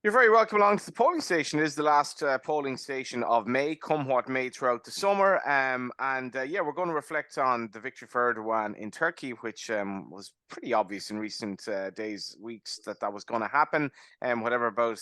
You're very welcome along to the polling station. It is the last polling station of May, come what may throughout the summer. And we're going to reflect on the victory for Erdogan in Turkey, which was pretty obvious in recent days, weeks that was going to happen. And whatever about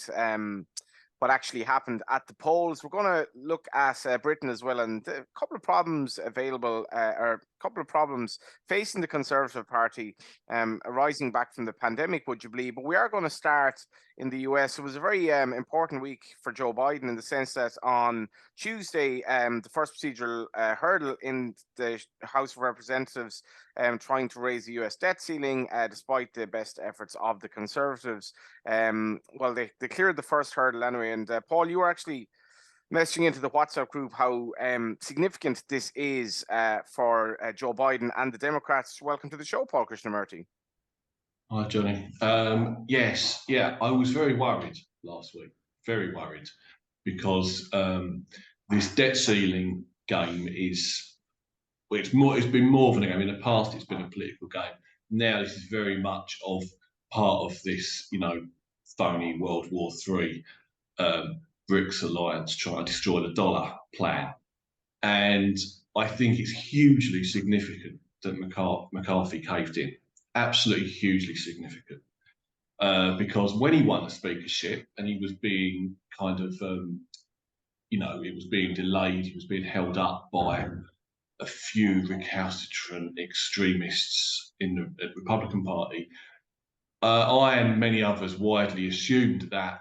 what actually happened at the polls. We're going to look at Britain as well, and a couple of problems available, or a couple of problems facing the Conservative Party arising back from the pandemic, would you believe? But we are going to start in the US. It was a very important week for Joe Biden in the sense that on Tuesday, the first procedural hurdle in the House of Representatives trying to raise the US debt ceiling, despite the best efforts of the Conservatives. They cleared the first hurdle anyway. And Paul, you were actually messaging into the WhatsApp group how significant this is for Joe Biden and the Democrats. Welcome to the show, Paul Krishnamurty. Hi, Johnny. Yes, yeah, I was very worried last week, very worried, because this debt ceiling game it's been more than a game. In the past, it's been a political game. Now, this is very much of part of this, phony World War III BRICS alliance trying to destroy the dollar plan. And I think it's hugely significant that McCarthy caved in. Absolutely hugely significant. Because when he won the speakership and he was being kind of, it was being delayed, he was being held up by a few recalcitrant extremists in the Republican Party, I and many others widely assumed that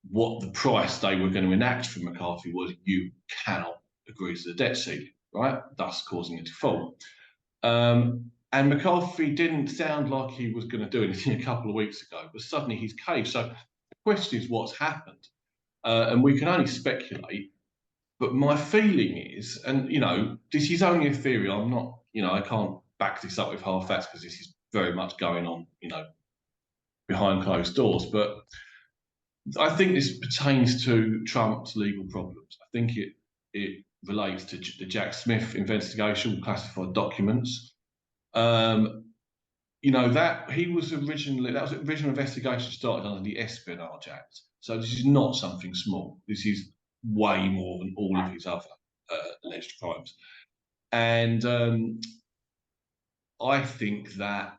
what the price they were going to enact for McCarthy was you cannot agree to the debt ceiling, right? Thus causing a default. And McCarthy didn't sound like he was going to do anything a couple of weeks ago, but suddenly he's caved. So the question is what's happened? And we can only speculate. But my feeling is, and this is only a theory. I'm not, I can't back this up with hard facts because this is very much going on, behind closed doors. But I think this pertains to Trump's legal problems. I think it relates to the Jack Smith investigation, classified documents. That was the original investigation started under the Espionage Act. So this is not something small. This is way more than all of his other alleged crimes. And I think that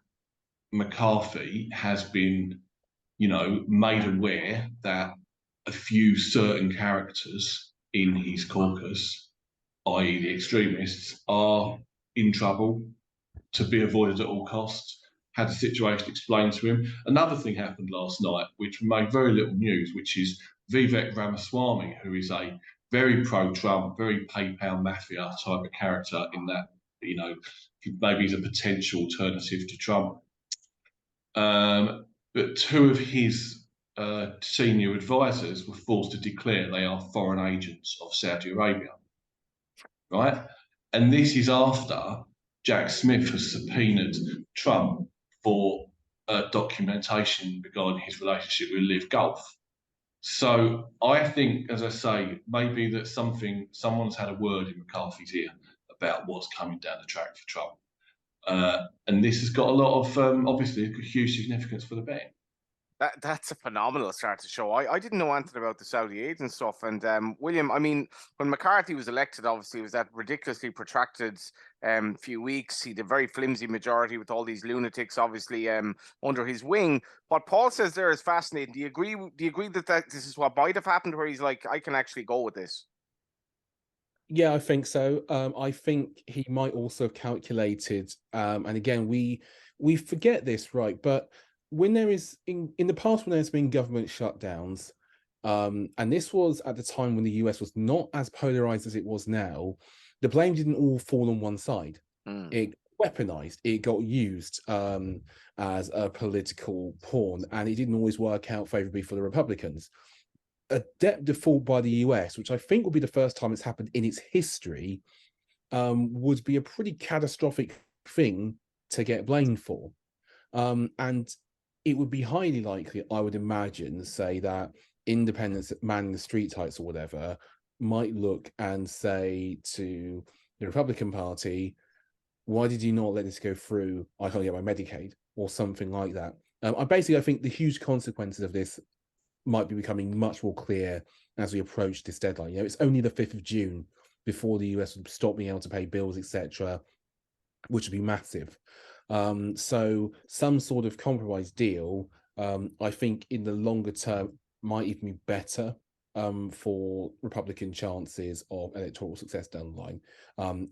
McCarthy has been, made aware that a few certain characters in his caucus, i.e. the extremists, are in trouble to be avoided at all costs. Had the situation explained to him. Another thing happened last night, which made very little news, which is Vivek Ramaswamy, who is a very pro-Trump, very PayPal mafia type of character in that, maybe he's a potential alternative to Trump. But two of his senior advisors were forced to declare they are foreign agents of Saudi Arabia, right? And this is after Jack Smith has subpoenaed Trump for documentation regarding his relationship with Liv Golf. So I think, as I say, maybe that someone's had a word in McCarthy's ear about what's coming down the track for Trump. And this has got a lot of, obviously, huge significance for the betting. That's a phenomenal start to the show. I didn't know anything about the Saudi aids and stuff. And William, I mean, when McCarthy was elected, obviously it was that ridiculously protracted few weeks. He had a very flimsy majority with all these lunatics, obviously under his wing. What Paul says there is fascinating. Do you agree? Do you agree that this is what might have happened, where he's like, I can actually go with this? Yeah, I think so. I think he might also have calculated, and again, we forget this, right? But when there is in the past, when there's been government shutdowns, and this was at the time when the US was not as polarized as it was now, the blame didn't all fall on one side. It weaponized, it got used as a political pawn, and it didn't always work out favorably for the Republicans. A debt default by the US, which I think will be the first time it's happened in its history, would be a pretty catastrophic thing to get blamed for. And it would be highly likely, I would imagine, say that independents manning the street types or whatever might look and say to the Republican Party, why did you not let this go through? I can't get my Medicaid or something like that. I think the huge consequences of this might be becoming much more clear as we approach this deadline. It's only the 5th of June before the US would stop being able to pay bills, etc., which would be massive. So some sort of compromise deal, I think in the longer term might even be better for Republican chances of electoral success down the line.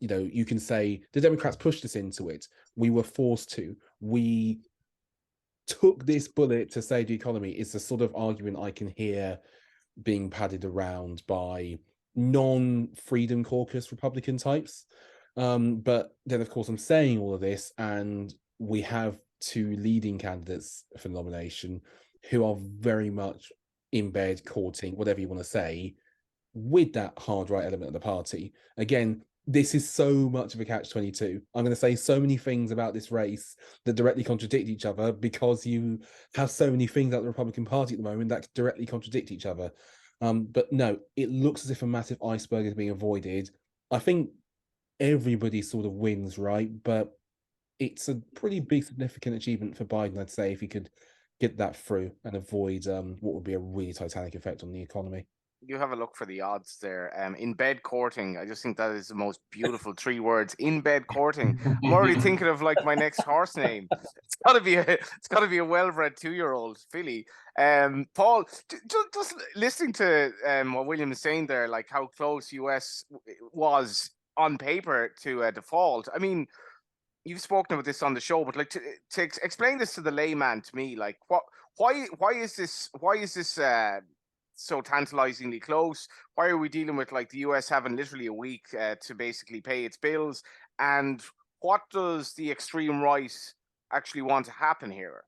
You can say the Democrats pushed us into it. We were forced to. We took this bullet to save the economy is the sort of argument I can hear being padded around by non-Freedom Caucus Republican types. But then, of course, I'm saying all of this, and we have 2 leading candidates for nomination who are very much in bed courting, whatever you want to say, with that hard right element of the party. Again, this is so much of a catch-22. I'm going to say so many things about this race that directly contradict each other because you have so many things about the Republican Party at the moment that directly contradict each other. But no, it looks as if a massive iceberg is being avoided. I think everybody sort of wins, right? But it's a pretty big, significant achievement for Biden, I'd say, if he could get that through and avoid what would be a really Titanic effect on the economy. You have a look for the odds there. In bed courting, I just think that is the most beautiful 3 words. In bed courting. I'm already thinking of like my next horse name. It's got to be a well-bred 2-year-old filly. Paul, just listening to what William is saying there, like how close US was on paper to a default. I mean, you've spoken about this on the show, but like to explain this to the layman, to me, like why is this so tantalizingly close? Why are we dealing with like the US having literally a week to basically pay its bills? And what does the extreme right actually want to happen here?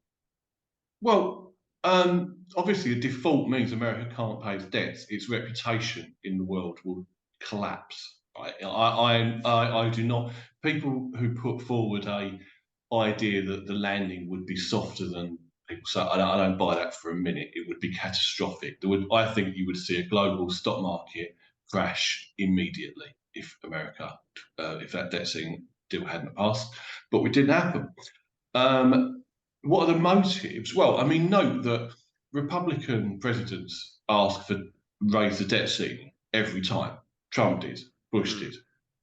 Well, obviously, a default means America can't pay its debts. Its reputation in the world will collapse. Right? I do not. People who put forward a idea that the landing would be softer than people say, I don't buy that for a minute. It would be catastrophic. I think you would see a global stock market crash immediately if America, if that debt ceiling deal hadn't passed. But it didn't happen. What are the motives? Well, I mean, note that Republican presidents ask for raise the debt ceiling every time. Trump did, Bush did.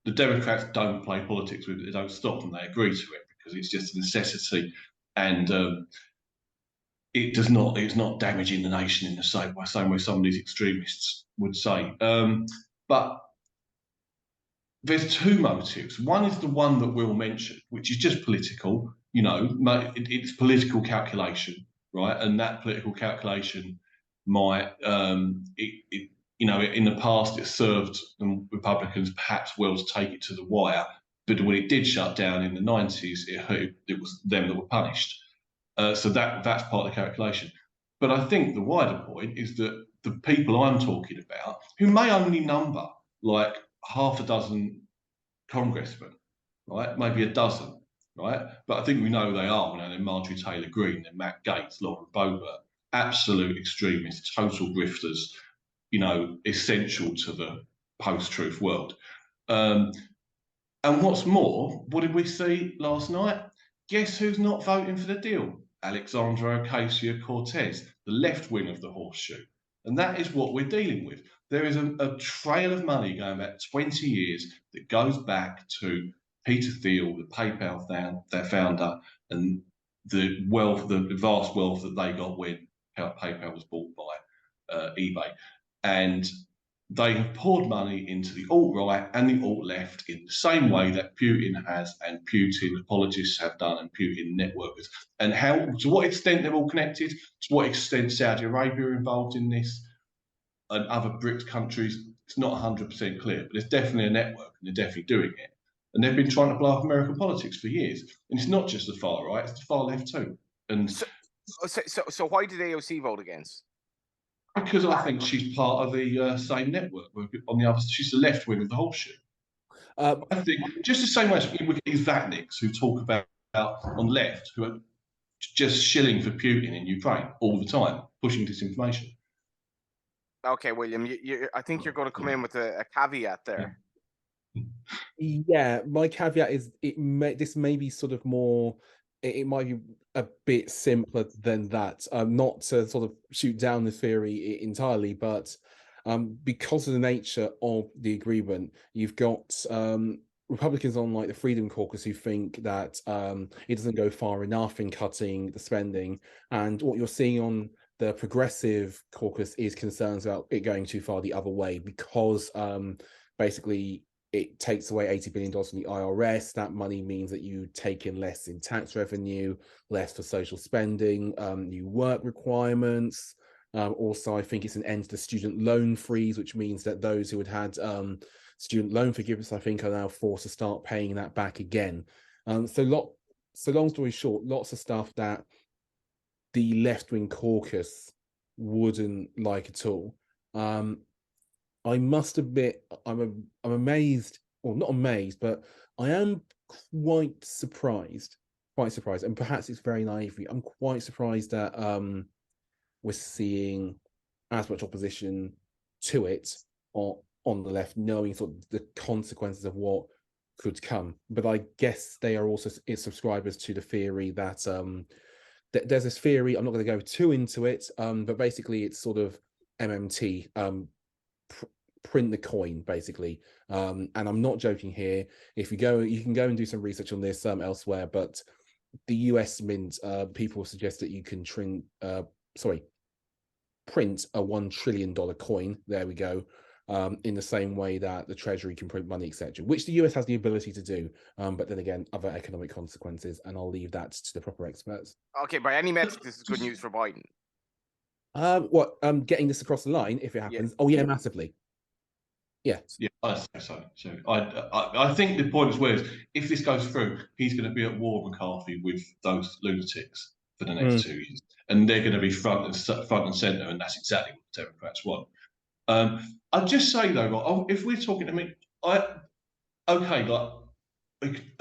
The Democrats don't play politics with it; they don't stop them. They agree to it because it's just a necessity, and it's not damaging the nation in the same way some of these extremists would say. But there's 2 motives. One is the one that Will mentioned, which is just political. It's political calculation, right? And that political calculation might, in the past, it served the Republicans perhaps well to take it to the wire. But when it did shut down in the 90s, it was them that were punished. So that's part of the calculation. But I think the wider point is that the people I'm talking about, who may only number like half a dozen congressmen, right? Maybe a dozen, right? But I think we know who they are. They're Marjorie Taylor Greene, they're Matt Gaetz, Lauren Boebert, absolute extremists, total grifters, essential to the post-truth world. And what's more, what did we see last night? Guess who's not voting for the deal? Alexandra Ocasio-Cortez, the left wing of the horseshoe. And that is what we're dealing with. There is a trail of money going back 20 years that goes back to Peter Thiel, the PayPal their founder, and the vast wealth that they got when PayPal was bought by eBay. And they have poured money into the alt-right and the alt-left in the same way that Putin has, and Putin apologists have done, and Putin networkers. And to what extent they're all connected, to what extent Saudi Arabia are involved in this, and other BRICS countries, it's not 100% clear, but it's definitely a network, and they're definitely doing it. And they've been trying to blow up American politics for years. And it's not just the far right, it's the far left too. And so why did AOC vote against? Because I think she's part of the same network. On the other, she's the left wing of the horseshoe. I think just the same way as these Vatniks who talk about on left, who are just shilling for Putin in Ukraine all the time, pushing disinformation. Okay, William, I think you're going to come in with a caveat there. Yeah, my caveat is this may be sort of more it might be a bit simpler than that. Not to sort of shoot down the theory entirely, but because of the nature of the agreement, you've got Republicans on like the Freedom Caucus who think that it doesn't go far enough in cutting the spending, and what you're seeing on the Progressive Caucus is concerns about it going too far the other way, because basically it takes away $80 billion from the IRS. That money means that you take in less in tax revenue, less for social spending, new work requirements. Also, I think it's an end to the student loan freeze, which means that those who had student loan forgiveness, I think, are now forced to start paying that back again. So long story short, lots of stuff that the left-wing caucus wouldn't like at all. I must admit, I'm amazed, or not amazed, but I am quite surprised, and perhaps it's very naive. I'm quite surprised that we're seeing as much opposition to it on the left, knowing sort of the consequences of what could come. But I guess they are also subscribers to the theory that there's this theory. I'm not going to go too into it, but basically it's sort of MMT. Print the coin, basically, and I'm not joking here. If you go, you can go and do some research on this elsewhere, but the US Mint, people suggest that you can print a $1 trillion coin. There we go. In the same way that the Treasury can print money, etc., which the US has the ability to do, but then again, other economic consequences, and I'll leave that to the proper experts. Okay, by any metric, this is good news for Biden. Getting this across the line, if it happens, oh yeah, massively. Yeah, I think so. So I think the point as well is, if this goes through, he's going to be at war, McCarthy, with those lunatics for the next 2 years, and they're going to be front and centre, and that's exactly what the Democrats want. I'd just say though, if we're talking, a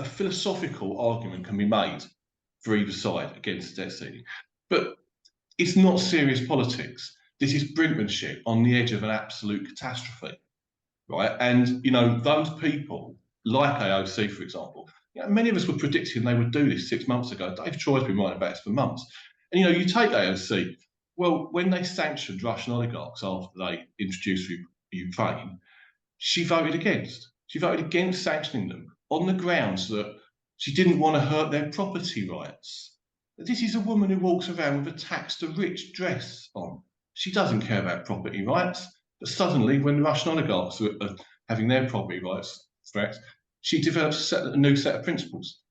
philosophical argument can be made for either side against debt ceiling, but it's not serious politics. This is brinkmanship on the edge of an absolute catastrophe. Right, and those people like AOC, for example, many of us were predicting they would do this 6 months ago. Dave Troy's been writing about this for months. And you take AOC. Well, when they sanctioned Russian oligarchs after they introduced Ukraine, she voted against. She voted against sanctioning them on the grounds that she didn't want to hurt their property rights. This is a woman who walks around with a tax the rich dress on. She doesn't care about property rights. But suddenly, when the Russian oligarchs are having their property rights threats, she develops a new set of principles.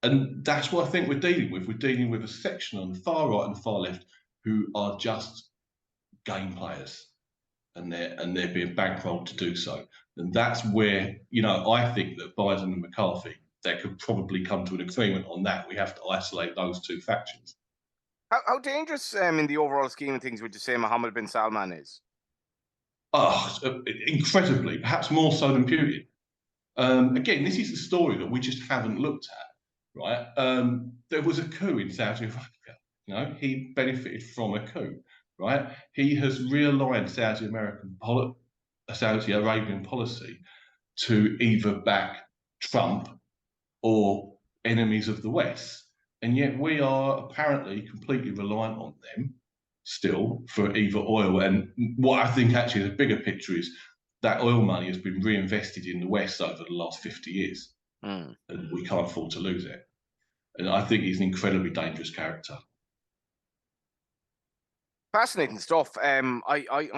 And that's what I think we're dealing with. We're dealing with a section on the far right and the far left who are just game players, and they're being bankrolled to do so. And that's where, I think that Biden and McCarthy, they could probably come to an agreement on that. We have to isolate those two factions. How dangerous in the overall scheme of things would you say Mohammed bin Salman is? Oh, incredibly, perhaps more so than Putin. Again, this is the story that we just haven't looked at, right? There was a coup in Saudi Arabia. He benefited from a coup, right? He has realigned Saudi Arabian policy to either back Trump or enemies of the West, and yet we are apparently completely reliant on them still for either oil. And what I think actually the bigger picture is that oil money has been reinvested in the West over the last 50 years, and we can't afford to lose it. And I think he's an incredibly dangerous character. Fascinating stuff. I'm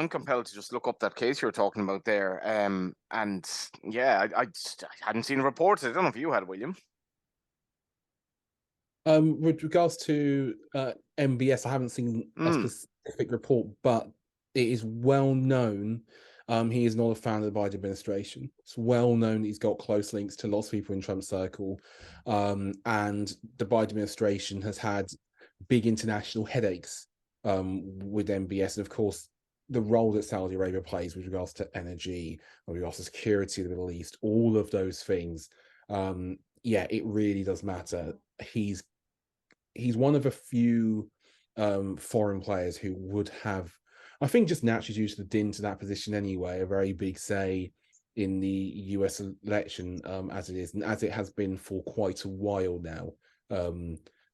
compelled to just look up that case you were talking about there. And yeah, I hadn't seen a report. I don't know if you had, William. With regards to MBS, I haven't seen a specific report, but it is well known he is not a fan of the Biden administration. It's well known he's got close links to lots of people in Trump's circle, and the Biden administration has had big international headaches with MBS, and of course the role that Saudi Arabia plays with regards to energy, with regards to security of the Middle East, all of those things. Yeah, it really does matter. He's one of a few foreign players who would have, I think, just naturally due to the dint to that position anyway, a very big say in the US election, as it is, and as it has been for quite a while now.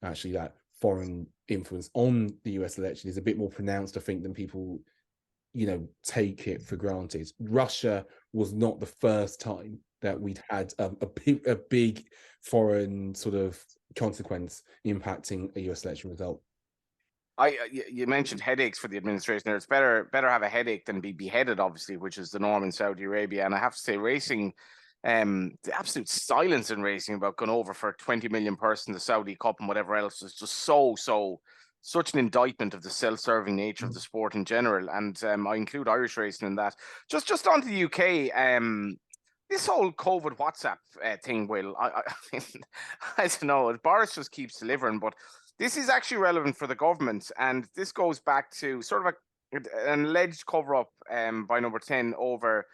actually that foreign influence on the US election is a bit more pronounced, I think, than people, take it for granted. Russia was not the first time that we'd had a big foreign sort of consequence impacting a US election result. You mentioned headaches for the administration there. It's better have a headache than be beheaded, obviously, which is the norm in Saudi Arabia. And I have to say, racing, the absolute silence in racing about going over for 20 million person, the Saudi Cup and whatever else is just such an indictment of the self-serving nature of the sport in general. And I include Irish racing in that. Just on to the UK, this whole COVID WhatsApp thing, Will, I don't know, Boris just keeps delivering, but this is actually relevant for the government, and this goes back to sort of an alleged cover-up by Number 10 over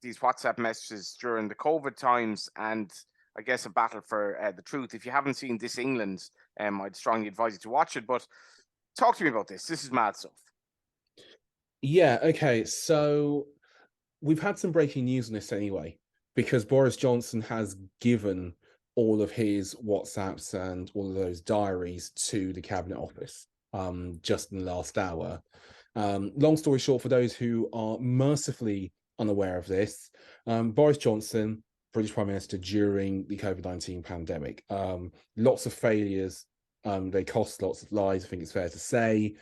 these WhatsApp messages during the COVID times, and I guess a battle for the truth. If you haven't seen This England, I'd strongly advise you to watch it, but talk to me about this. This is mad stuff. Yeah, okay, so we've had some breaking news on this anyway, because Boris Johnson has given all of his WhatsApps and all of those diaries to the Cabinet Office just in the last hour. Long story short, for those who are mercifully unaware of this, Boris Johnson, British Prime Minister during the COVID-19 pandemic, lots of failures, they cost lots of lives, I think it's fair to say.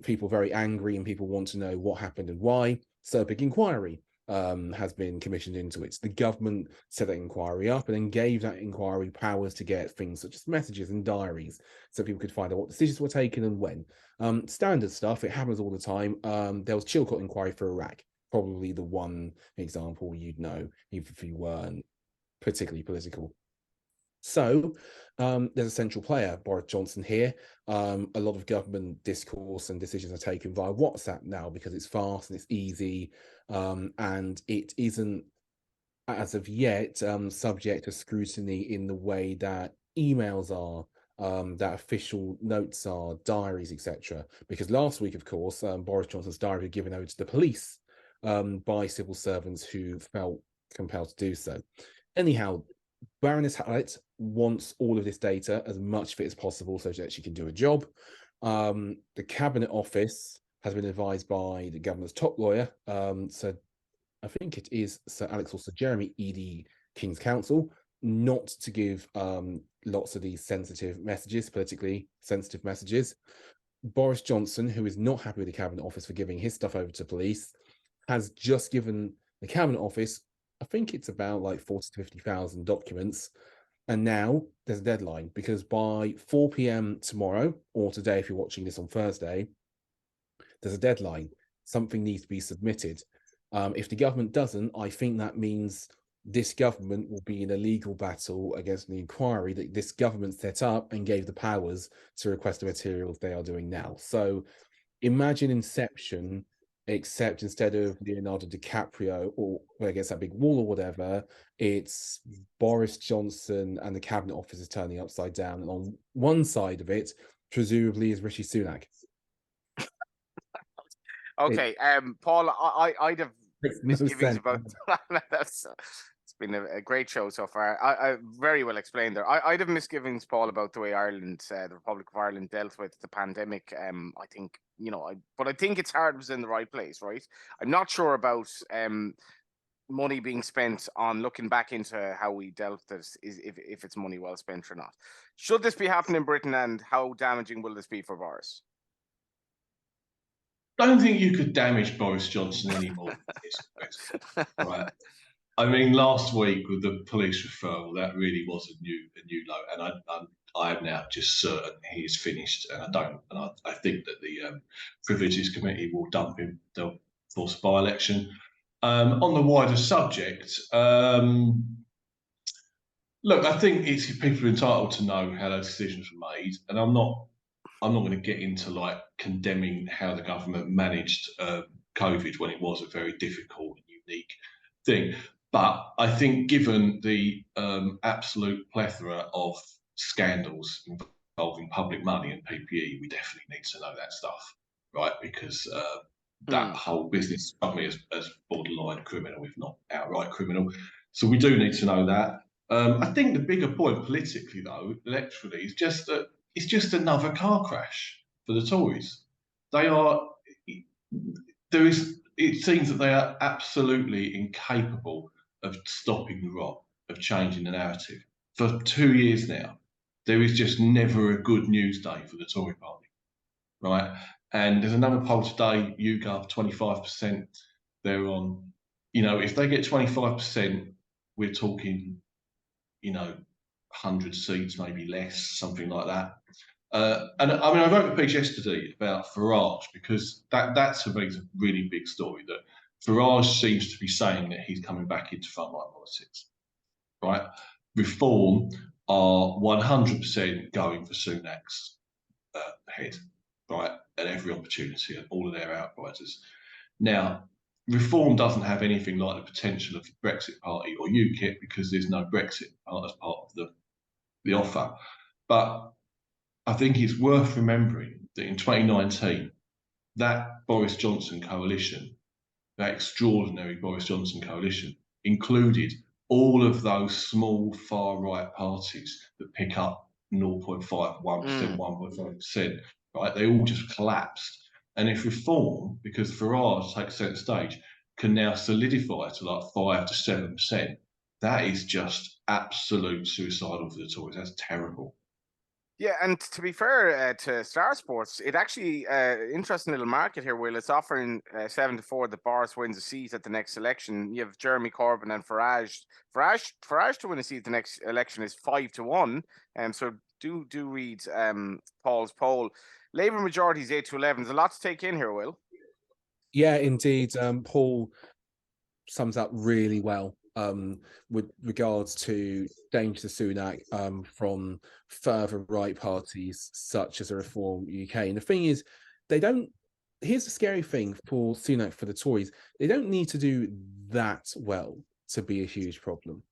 People very angry and people want to know what happened and why. So a big inquiry has been commissioned into it. The government set that inquiry up and then gave that inquiry powers to get things such as messages and diaries, so people could find out what decisions were taken and when. Standard stuff, it happens all the time. There was Chilcot inquiry for Iraq, probably the one example you'd know, even if you weren't particularly political. So there's a central player, Boris Johnson here. A lot of government discourse and decisions are taken via WhatsApp now because it's fast and it's easy, and it isn't, as of yet, subject to scrutiny in the way that emails are, that official notes are, diaries, etc. Because last week, of course, Boris Johnson's diary was given over to the police by civil servants who felt compelled to do so. Anyhow, Baroness Hallett wants all of this data, as much of it as possible, so that she can do a job. The Cabinet Office has been advised by the government's top lawyer, so I think it is Sir Alex or Sir Jeremy Eady, King's Counsel, not to give lots of these sensitive messages, politically sensitive messages. Boris Johnson, who is not happy with the Cabinet Office for giving his stuff over to police, has just given the Cabinet Office, I think it's about like 40 to 50,000 documents. And now there's a deadline, because by 4 p.m. tomorrow, or today if you're watching this on Thursday, there's a deadline. Something needs to be submitted. If the government doesn't, I think that means this government will be in a legal battle against the inquiry that this government set up and gave the powers to request the materials they are doing now. So imagine Inception, except instead of Leonardo DiCaprio or against that big wall or whatever, it's Boris Johnson and the Cabinet Office is turning upside down. And on one side of it, presumably, is Rishi Sunak. Okay, Paul, I'd have misgivings about that's it's been a great show so far. I very well explained there. I'd have misgivings, Paul, about the way Ireland, the Republic of Ireland, dealt with the pandemic. I think, but I think its heart was in the right place, right? I'm not sure about money being spent on looking back into how we dealt with this, if it's money well spent or not. Should this be happening in Britain, and how damaging will this be for Boris? I don't think you could damage Boris Johnson anymore. Right. I mean, last week with the police referral, that really was a new low, and I am now just certain he is finished, and I think that the Privileges Committee will dump him. They'll force a by-election. On the wider subject, look, I think it's people are entitled to know how those decisions were made, and I'm not going to get into like condemning how the government managed COVID when it was a very difficult and unique thing. But I think given the absolute plethora of scandals involving public money and PPE, we definitely need to know that stuff, right? Because that whole business struck me as borderline criminal, if not outright criminal. So we do need to know that. I think the bigger point politically, though, electorally, is just that it's just another car crash for the Tories. They are. It seems that they are absolutely incapable of stopping the rot, of changing the narrative. For 2 years now, there is just never a good news day for the Tory party, right? And there's another poll today, YouGov, 25%. They're on, if they get 25%, we're talking, 100 seats, maybe less, something like that. And I mean, I wrote a piece yesterday about Farage because that to me is a really big story. That Farage seems to be saying that he's coming back into frontline politics, right? Reform are 100% going for Sunak's head, right, at every opportunity, and all of their outriders. Now, Reform doesn't have anything like the potential of the Brexit Party or UKIP because there's no Brexit as part of the offer, but I think it's worth remembering that in 2019, that Boris Johnson coalition, that extraordinary Boris Johnson coalition, included all of those small far-right parties that pick up 0.5, 1%, 1.5%, right? They all just collapsed. And if Reform, because Farage takes centre stage, can now solidify to like 5 to 7%, that is just absolute suicidal for the Tories. That's terrible. Yeah, and to be fair to Star Sports, it actually interesting little market here. Will it's offering 7-4 that Boris wins a seat at the next election. You have Jeremy Corbyn and Farage. Farage to win a seat at the next election is 5-1. So do read Paul's poll. Labour majority is 8-11. There's a lot to take in here, Will. Yeah, indeed. Paul sums up really well with regards to danger to Sunak from further right parties such as a Reform UK. And the thing is, here's the scary thing for Sunak, for the Tories, they don't need to do that well to be a huge problem.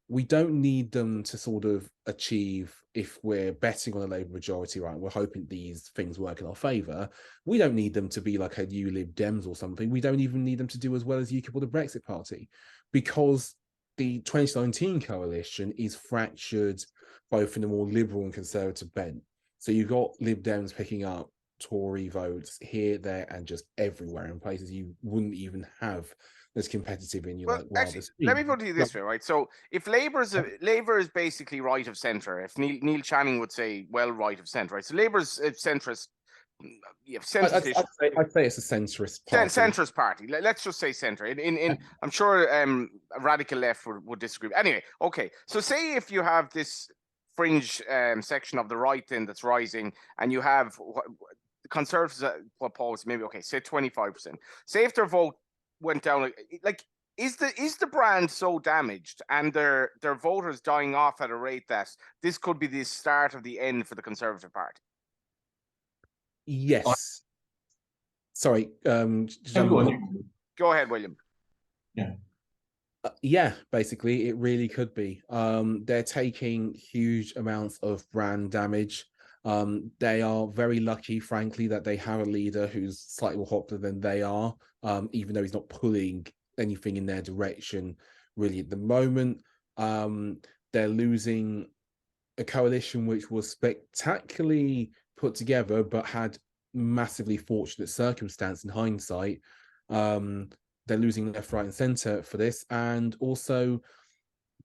We don't need them to sort of achieve, if we're betting on a Labour majority, right, we're hoping these things work in our favour, we don't need them to be like a New Lib Dems or something. We don't even need them to do as well as UKIP or the Brexit Party, because the 2019 coalition is fractured both in a more liberal and conservative bent. So you've got Lib Dems picking up Tory votes here, there, and just everywhere in places you wouldn't even have as competitive in your actually, let me put it this way, right? So if Labour is basically right of centre, if Neil Channing would say, well, right of centre, right? So Labour's centrist. Yeah, centrist. I'd say it's a centrist party. Centrist party. Let's just say centre. I'm sure a radical left would disagree. Anyway, okay. So say if you have this fringe section of the right then that's rising, and you have the Conservatives, what Paul was maybe say 25%. Say if their vote went down, like is the brand so damaged and their voters dying off at a rate that this could be the start of the end for the Conservative Party? Yes. Sorry. Go ahead, William. Yeah. Yeah, basically, it really could be. They're taking huge amounts of brand damage. They are very lucky, frankly, that they have a leader who's slightly more popular than they are, even though he's not pulling anything in their direction really at the moment. They're losing a coalition which was spectacularly put together, but had massively fortunate circumstance in hindsight. They're losing left, right, and centre for this, and also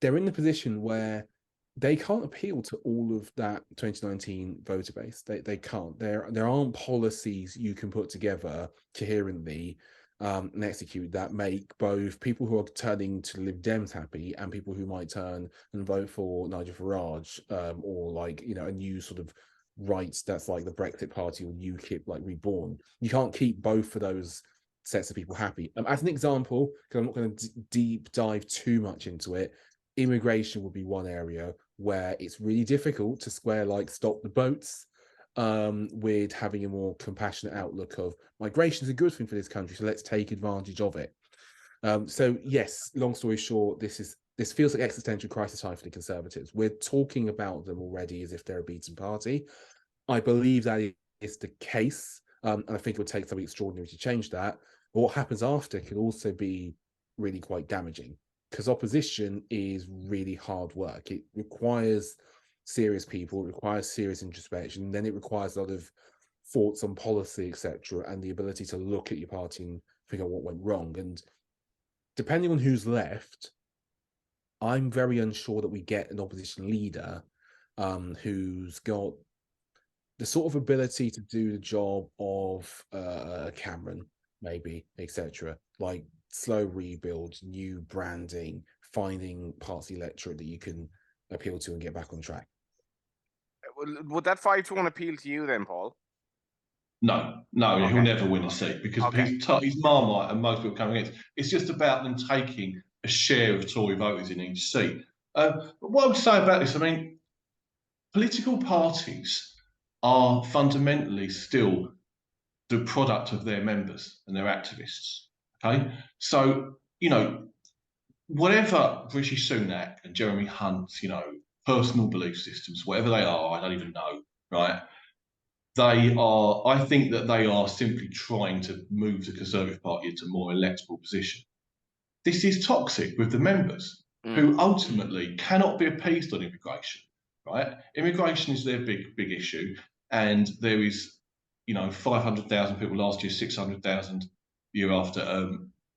they're in the position where they can't appeal to all of that 2019 voter base. They can't. There aren't policies you can put together coherently and execute that make both people who are turning to Lib Dems happy and people who might turn and vote for Nigel Farage or like a new sort of right that's like the Brexit Party or UKIP like reborn. You can't keep both of those sets of people happy. As an example, because I'm not going to deep dive too much into it, immigration would be one area where it's really difficult to square like stop the boats with having a more compassionate outlook of migration is a good thing for this country, so let's take advantage of it. So yes, long story short, this feels like existential crisis time for the Conservatives. We're talking about them already as if they're a beaten party. I believe that is the case, and I think it would take something extraordinary to change that. But what happens after could also be really quite damaging. because opposition is really hard work. It requires serious people, it requires serious introspection, and then it requires a lot of thoughts on policy, etc., and the ability to look at your party and figure out what went wrong. And depending on who's left, I'm very unsure that we get an opposition leader who's got the sort of ability to do the job of Cameron, maybe, etc. Like slow rebuild, new branding, finding parts of the electorate that you can appeal to and get back on track. Would that 5-1 appeal to you then, Paul? No, Okay. He'll never win a seat because Okay. he's Marmite and most people coming against. It's just about them taking a share of Tory voters in each seat. But what I would say about this, I mean, political parties are fundamentally still the product of their members and their activists. Okay, so whatever Rishi Sunak and Jeremy Hunt's personal belief systems, whatever they are, I don't even know, right? I think that they are simply trying to move the Conservative Party into a more electable position. This is toxic with the members who ultimately cannot be appeased on immigration, right? Immigration is their big issue. And there is, 500,000 people last year, 600,000 year after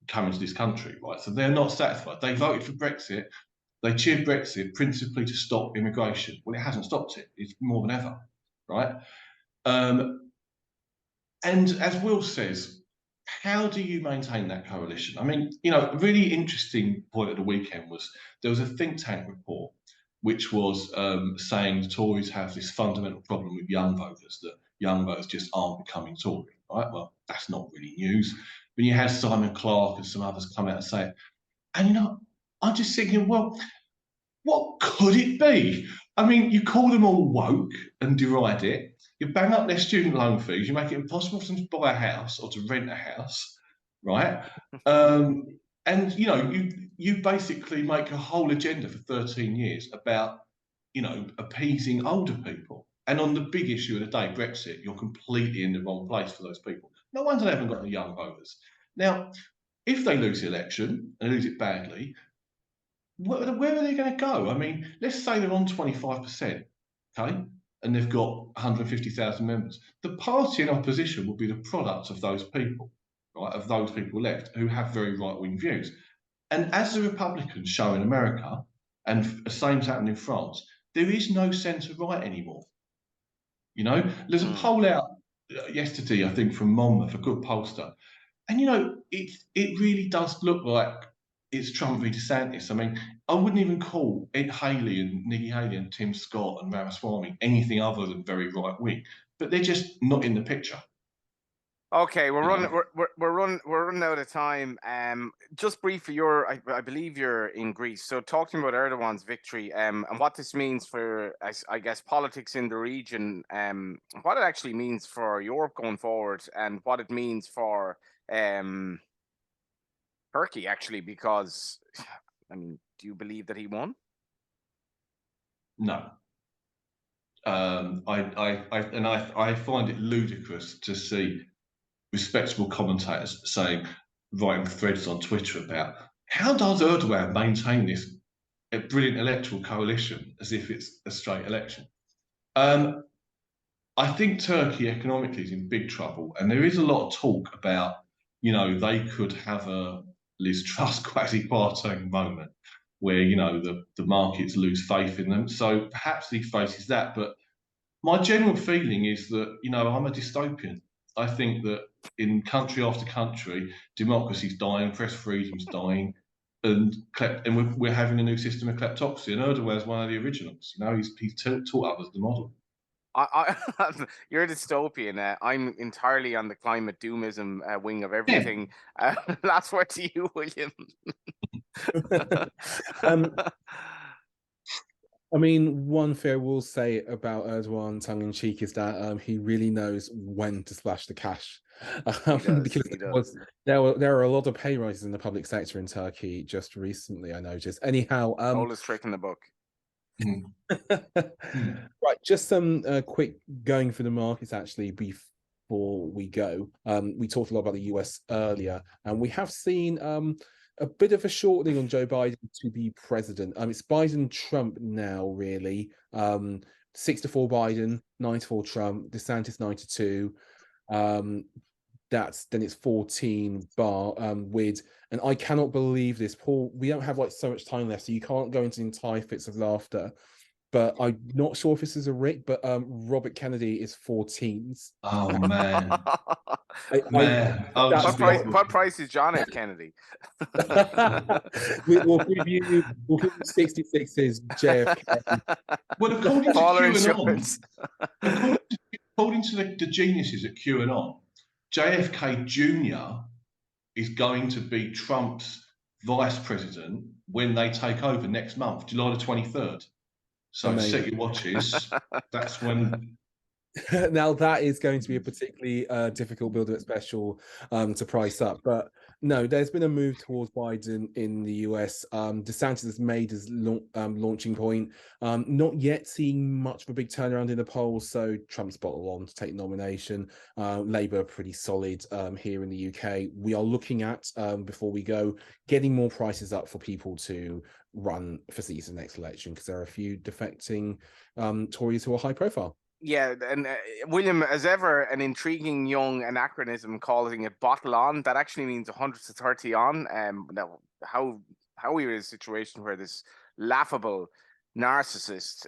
coming to this country, right? So they're not satisfied. They voted for Brexit. They cheered Brexit principally to stop immigration. Well, it hasn't stopped it. It's more than ever, right? And as Will says, how do you maintain that coalition? I mean, a really interesting point at the weekend was there was a think tank report which was saying the Tories have this fundamental problem with young voters, that young voters just aren't becoming Tory, right? Well, that's not really news. When you had Simon Clarke and some others come out and say it, and I'm just thinking, well, what could it be? I mean, you call them all woke and deride it. You bang up their student loan fees. You make it impossible for them to buy a house or to rent a house, right? And you basically make a whole agenda for 13 years about appeasing older people. And on the big issue of the day, Brexit, you're completely in the wrong place for those people. No wonder they haven't got the young voters. Now, if they lose the election and lose it badly, where are they going to go? I mean, let's say they're on 25%, okay, and they've got 150,000 members. The party in opposition will be the product of those people, right, of those people left who have very right-wing views. And as the Republicans show in America, and the same's happened in France, there is no centre-right anymore. There's a poll out yesterday, I think, from Monmouth, a good pollster, and it really does look like it's Trump v DeSantis. I mean, I wouldn't even call Ed Haley and Nikki Haley and Tim Scott and Ramaswamy anything other than very right wing, but they're just not in the picture. Okay, we're running out of time. Just briefly, I believe you're in Greece. So talking about Erdogan's victory, and what this means for, I guess, politics in the region, what it actually means for Europe going forward, and what it means for Turkey, actually, because, I mean, do you believe that he won? No. I find it ludicrous to see respectable commentators writing threads on Twitter about how does Erdogan maintain this brilliant electoral coalition as if it's a straight election. I think Turkey economically is in big trouble, and there is a lot of talk about they could have a Liz Truss quasi-parting moment where the markets lose faith in them. So perhaps he faces that. But my general feeling is that I'm a dystopian. I think that in country after country, democracy's dying, press freedom's dying, and we're having a new system of kleptocracy. And Erdogan's one of the originals. He's taught others the model. You're a dystopian. I'm entirely on the climate doomism wing of everything. Yeah. Last word to you, William. I mean, one thing I will say about Erdogan, tongue-in-cheek, is that he really knows when to splash the cash. Because there are a lot of pay rises in the public sector in Turkey just recently, I noticed. Anyhow, oldest trick in the book. Right, just some quick going for the markets actually before we go. We talked a lot about the US earlier, and we have seen a bit of a shortening on Joe Biden to be president. It's Biden-Trump now, really. 6-4 Biden, 9-4 Trump, DeSantis 9-2. Then it's 14 with, and I cannot believe this, Paul. We don't have like so much time left, so you can't go into entire fits of laughter. But I'm not sure if this is a Rick, but Robert Kennedy is 14th. Oh man, What price is John F. Kennedy? We'll give you 66's JFK. Well, according to the geniuses at QAnon, JFK Jr. is going to be Trump's vice president when they take over next month, July the 23rd. So amazing. Set your watches. That's when. Now that is going to be a particularly difficult build-up special to price up, but no, there's been a move towards Biden in the US. DeSantis has made his launching point. Not yet seeing much of a big turnaround in the polls, so Trump's bottled on to take the nomination. Labour are pretty solid here in the UK. We are looking at, before we go, getting more prices up for people to run for seats in the next election, because there are a few defecting Tories who are high profile. Yeah, and William, as ever, an intriguing young anachronism calling it bottle on. That actually means 100 to 30 on. Now, how we are in a situation where this laughable narcissist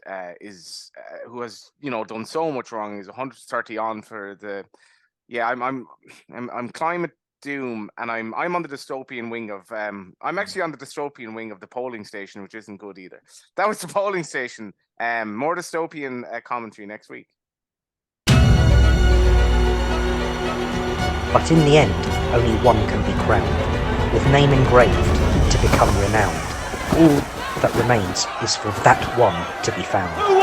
who has done so much wrong is 100 to 30 on for the. Yeah, I'm climate doom, and I'm on the dystopian wing of. I'm actually on the dystopian wing of the polling station, which isn't good either. That was the polling station. More dystopian commentary next week. But in the end, only one can be crowned, with name engraved to become renowned. All that remains is for that one to be found.